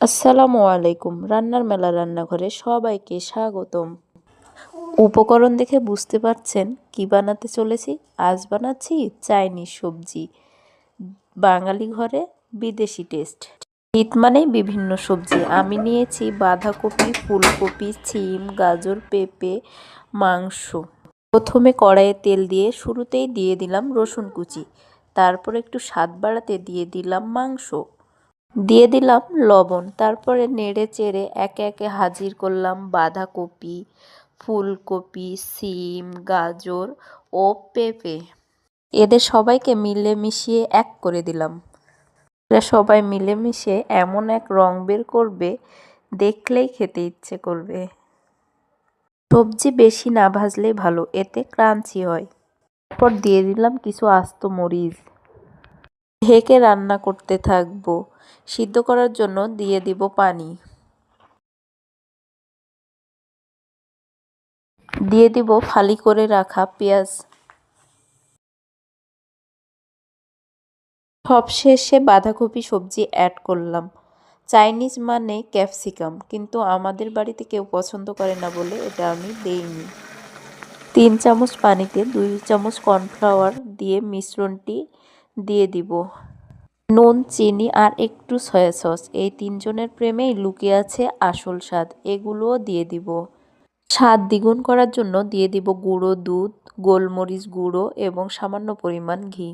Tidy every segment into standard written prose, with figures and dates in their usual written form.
আসসালামু আলাইকুম। রান্নার মেলা রান্নাঘরে সবাইকে স্বাগতম। উপকরণ দেখে বুঝতে পারছেন কি বানাতে চলেছি। আজ বানাচ্ছি চাইনিজ সবজি। বাঙালি ঘরে বিদেশি টেস্ট। শীত মানেই বিভিন্ন সবজি। আমি নিয়েছি বাঁধাকপি, ফুলকপি, সিম, গাজর, পেঁপে, মাংস। প্রথমে কড়াইয়ে তেল দিয়ে শুরুতেই দিয়ে দিলাম রসুন কুচি। তারপর একটু স্বাদ বাড়াতে দিয়ে দিলাম মাংস। দিয়ে দিলাম লবণ। তারপরে নেড়ে চেড়ে একে একে হাজির করলাম বাঁধাকপি, ফুলকপি, সিম, গাজর ও পেঁপে। এদের সবাইকে মিলে মিশিয়ে এক করে দিলাম। এরা সবাই মিলেমিশে এমন এক রং বের করবে, দেখলেই খেতে ইচ্ছে করবে। সবজি বেশি না ভাজলেই ভালো, এতে ক্রাঞ্চি হয়। তারপর দিয়ে দিলাম কিছু আস্ত মরিচ। ঢেকে রান্না করতে থাকবো। সিদ্ধ করার জন্য দিয়ে দিব পানি। দিয়ে দিব ফালি করে রাখা পেঁয়াজ। সবশেষে বাঁধাকপি সবজি অ্যাড করলাম। চাইনিজ মানে ক্যাপসিকাম, কিন্তু আমাদের বাড়িতে কেউ পছন্দ করে না বলে এটা আমি দেইনি। 3 চামচ পানিতে 2 চামচ কর্নফ্লাওয়ার দিয়ে মিশ্রণটি দিয়ে দিব। নুন, চিনি আর একটু সয়া সস। এই তিনজনের প্রেমেই লুকিয়ে আছে আসল স্বাদ। এগুলোও দিয়ে দিব। স্বাদ দ্বিগুণ করার জন্য দিয়ে দিব গুঁড়ো দুধ, গোলমরিচ গুঁড়ো এবং সামান্য পরিমাণ ঘি।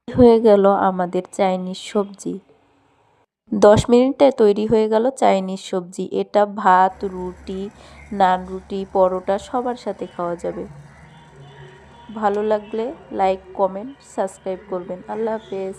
হয়ে গেল আমাদের চাইনিজ সবজি। 10 মিনিটে তৈরি হয়ে গেল চাইনিজ সবজি। এটা ভাত, রুটি, নান রুটি, পরোটা সবার সাথে খাওয়া যাবে। ভালো লাগলে লাইক, কমেন্ট, সাবস্ক্রাইব করবেন। আল্লাহ হাফেজ।